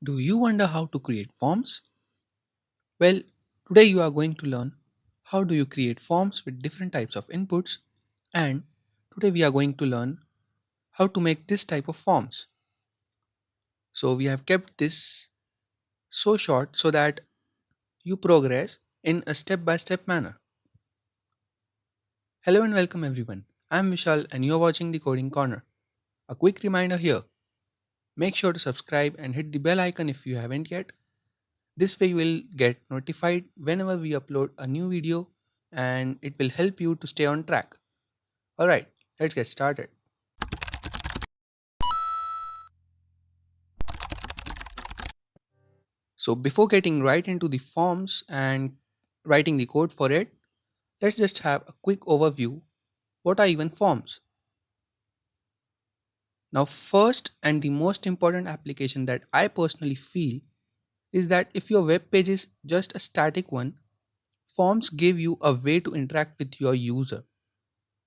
Do you wonder how to create forms? Well, today you are going to learn how do you create forms with different types of inputs, and today we are going to learn how to make this type of forms. So we have kept this so short so that you progress in a step by step manner. Hello and welcome everyone. I'm Vishal and you're watching the Coding Corner. A quick reminder here, make sure to subscribe and hit the bell icon if you haven't yet. This way you will get notified whenever we upload a new video and it will help you to stay on track. Alright, let's get started. So before getting right into the forms and writing the code for it, let's just have a quick overview. What are even forms? Now first and the most important application that I personally feel is that if your web page is just a static one, forms give you a way to interact with your user.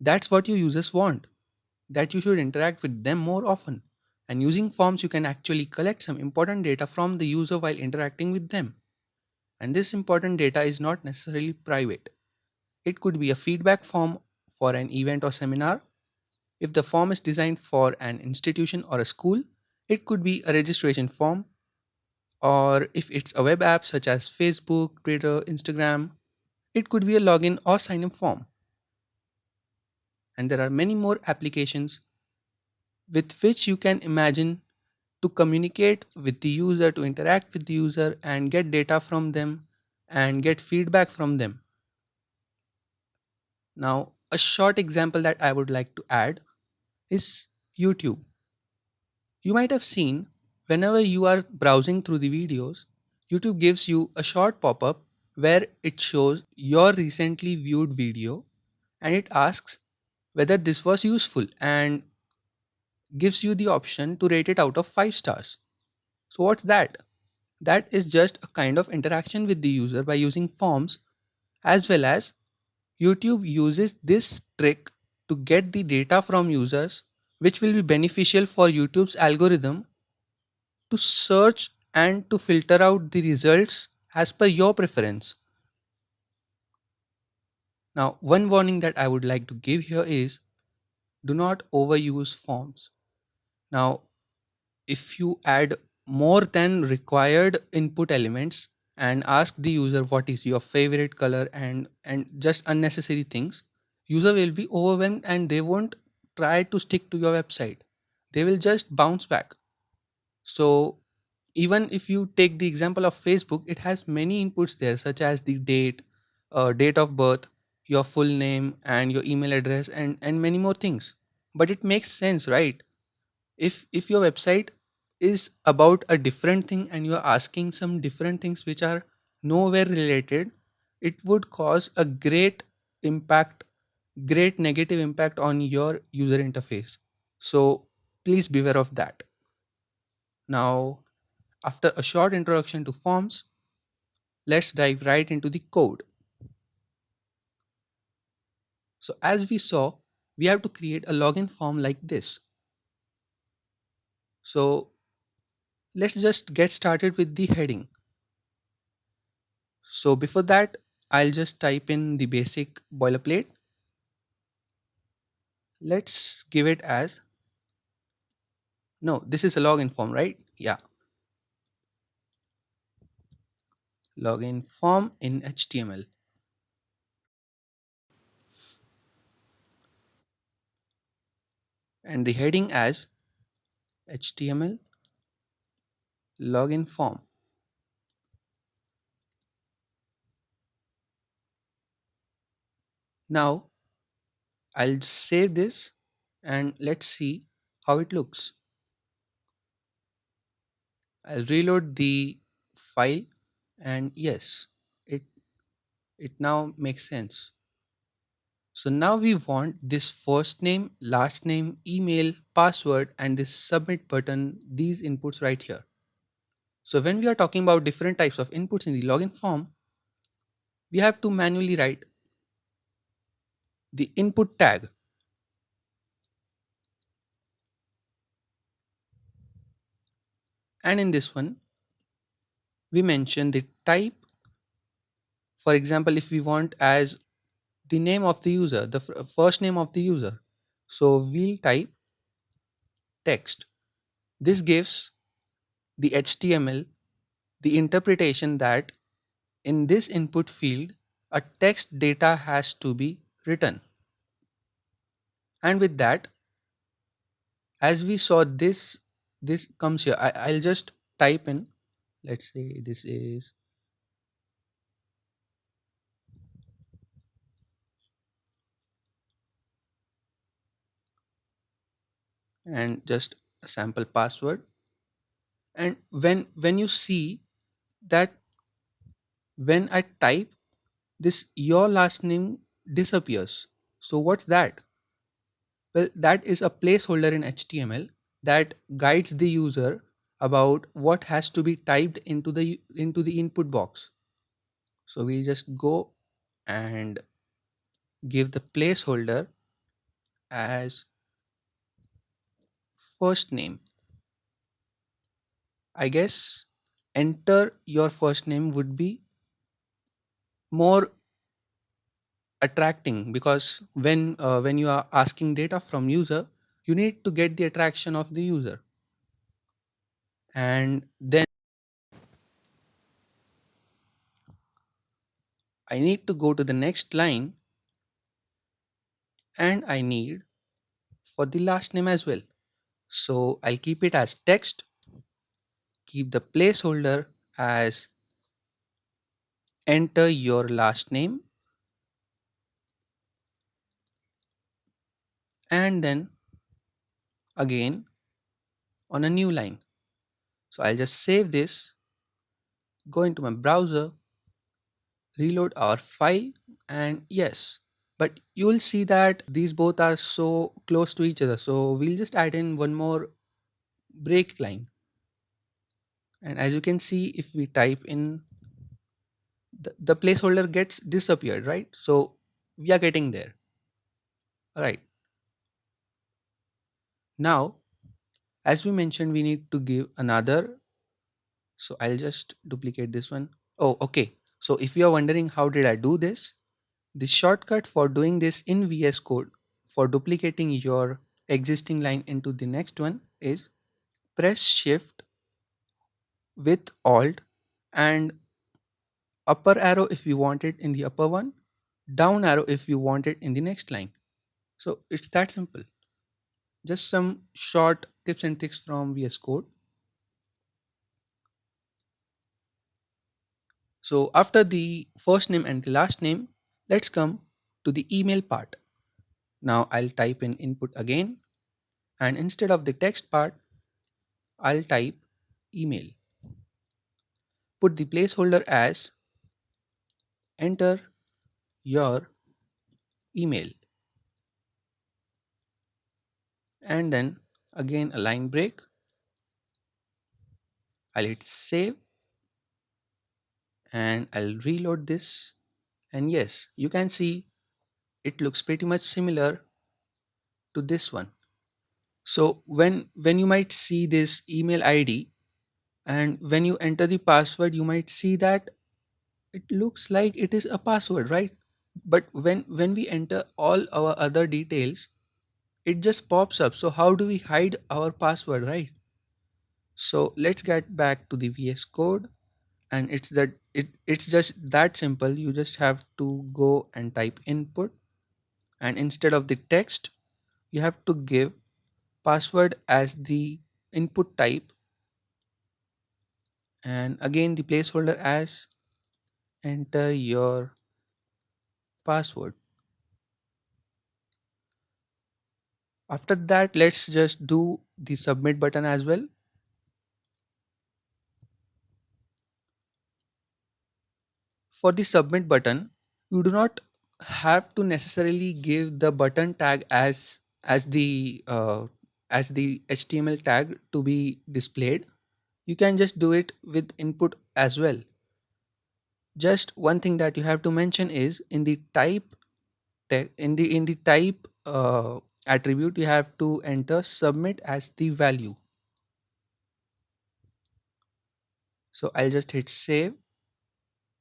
That's what your users want, that you should interact with them more often. And using forms, you can actually collect some important data from the user while interacting with them. And this important data is not necessarily private. It could be a feedback form for an event or seminar. If the form is designed for an institution or a school, it could be a registration form. Or if it's a web app such as Facebook, Twitter, Instagram, it could be a login or sign up form. And there are many more applications with which you can imagine to communicate with the user, to interact with the user and get data from them and get feedback from them. Now, a short example that I would like to add is YouTube. You might have seen whenever you are browsing through the videos, YouTube gives you a short pop up where it shows your recently viewed video and it asks whether this was useful and gives you the option to rate it out of 5 stars. So, what's that? That is just a kind of interaction with the user by using forms, as well as YouTube uses this trick to get the data from users, which will be beneficial for YouTube's algorithm to search and to filter out the results as per your preference. Now, one warning that I would like to give here is do not overuse forms. Now, if you add more than required input elements and ask the user what is your favorite color and just unnecessary things, user will be overwhelmed and they won't try to stick to your website. They will just bounce back. So even if you take the example of Facebook, it has many inputs there such as the date, date of birth, your full name and your email address and many more things. But it makes sense, right? If your website is about a different thing and you're asking some different things which are nowhere related, it would cause a great negative impact on your user interface. So please beware of that. Now, after a short introduction to forms, let's dive right into the code. So as we saw, we have to create a login form like this. So let's just get started with the heading. So before that, I'll just type in the basic boilerplate. Let's give it as, no, this is a login form, right? Yeah, login form in HTML. And the heading as HTML login form. Now I'll save this and let's see how it looks. I'll reload the file and yes, it it now makes sense. So now we want this first name, last name, email, password, and this submit button, these inputs right here. So when we are talking about different types of inputs in the login form, we have to manually write the input tag. And in this one, we mention the type. For example, if we want as the name of the user, the first name of the user, so we'll type text. This gives the HTML the interpretation that in this input field a text data has to be written. And with that, as we saw, this comes here. I'll just type in, let's say this is, and just a sample password. And when you see that when I type this, your last name disappears. So what's that? Well, that is a placeholder in HTML that guides the user about what has to be typed into the input box. So we just go and give the placeholder as first name. I guess enter your first name would be more attracting, because when you are asking data from user, you need to get the attraction of the user. And then I need to go to the next line, and I need for the last name as well. So I'll keep it as text, keep the placeholder as enter your last name, and then again on a new line. So I'll just save this, go into my browser, reload our file, and yes. But you will see that these both are so close to each other. So we'll just add in one more break line. And as you can see, if we type in, the placeholder gets disappeared, right? So we are getting there. All right. Now, as we mentioned, we need to give another. So I'll just duplicate this one. Oh, okay. So if you are wondering how did I do this, the shortcut for doing this in VS Code for duplicating your existing line into the next one is press Shift with Alt and upper arrow if you want it in the upper one, down arrow if you want it in the next line. So it's that simple. Just some short tips and tricks from VS Code. So after the first name and the last name, let's come to the email part. Now I'll type in input again, and instead of the text part, I'll type email. Put the placeholder as enter your email, and then again a line break. I'll hit save and I'll reload this, and yes, you can see it looks pretty much similar to this one. So when you might see this email ID, and when you enter the password, you might see that it looks like it is a password, right? But when we enter all our other details, it just pops up. So how do we hide our password, right? So let's get back to the VS Code, and it's just that simple. You just have to go and type input, and instead of the text, you have to give password as the input type, and again the placeholder as enter your password. After that, let's just do the submit button as well. For the submit button, you do not have to necessarily give the button tag as the HTML tag to be displayed. You can just do it with input as well. Just one thing that you have to mention is in the type in the type attribute, you have to enter submit as the value. So I'll just hit save,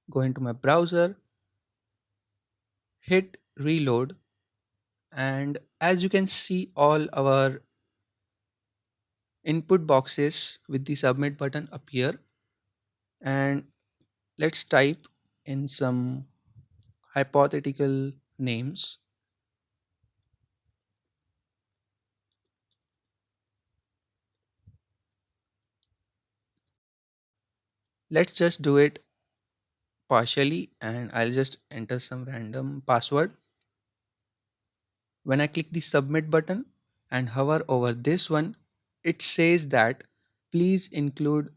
go into my browser, hit reload, and as you can see, all our input boxes with the submit button appear. And let's type in some hypothetical names. Let's just do it partially, and I'll just enter some random password. When I click the submit button and hover over this one, it says that please include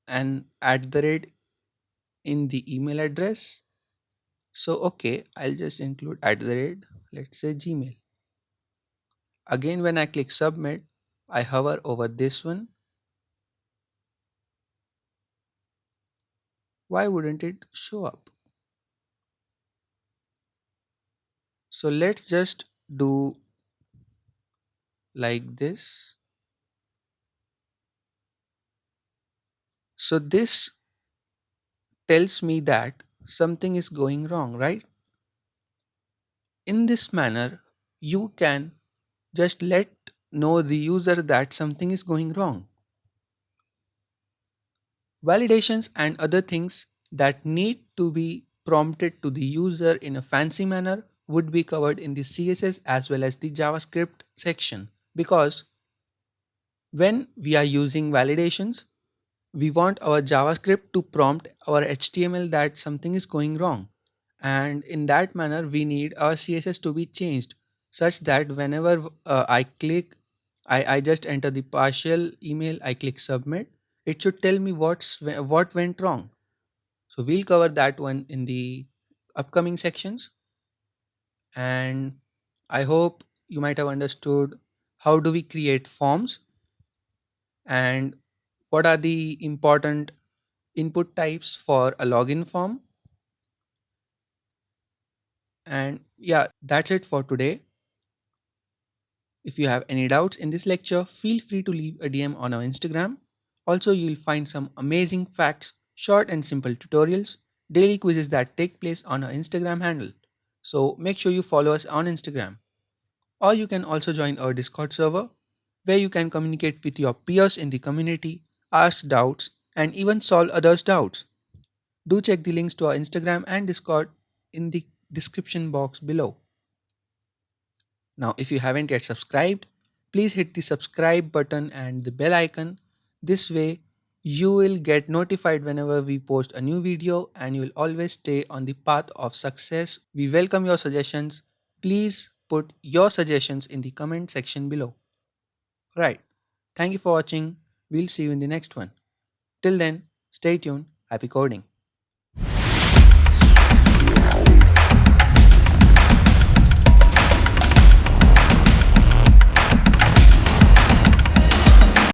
an at the rate in the email address. So okay, I'll just include at the rate, let's say Gmail. Again, when I click submit, I hover over this one. Why wouldn't it show up? So let's just do like this. So this tells me that something is going wrong, right? In this manner, you can just let know the user that something is going wrong. Validations and other things that need to be prompted to the user in a fancy manner would be covered in the CSS as well as the JavaScript section, because when we are using validations, we want our JavaScript to prompt our HTML that something is going wrong. And in that manner, we need our CSS to be changed such that whenever I click, I just enter the partial email, I click submit, it should tell me what went wrong. So we'll cover that one in the upcoming sections. And I hope you might have understood how do we create forms and what are the important input types for a login form. And yeah, that's it for today. If you have any doubts in this lecture, feel free to leave a DM on our Instagram. Also, you'll find some amazing facts, short and simple tutorials, daily quizzes that take place on our Instagram handle. So make sure you follow us on Instagram. Or you can also join our Discord server where you can communicate with your peers in the community, ask doubts, and even solve others' doubts. Do check the links to our Instagram and Discord in the description box below. Now, if you haven't yet subscribed, please hit the subscribe button and the bell icon. This way, you will get notified whenever we post a new video and you will always stay on the path of success. We welcome your suggestions. Please put your suggestions in the comment section below. Right. Thank you for watching. We'll see you in the next one. Till then, stay tuned. Happy coding.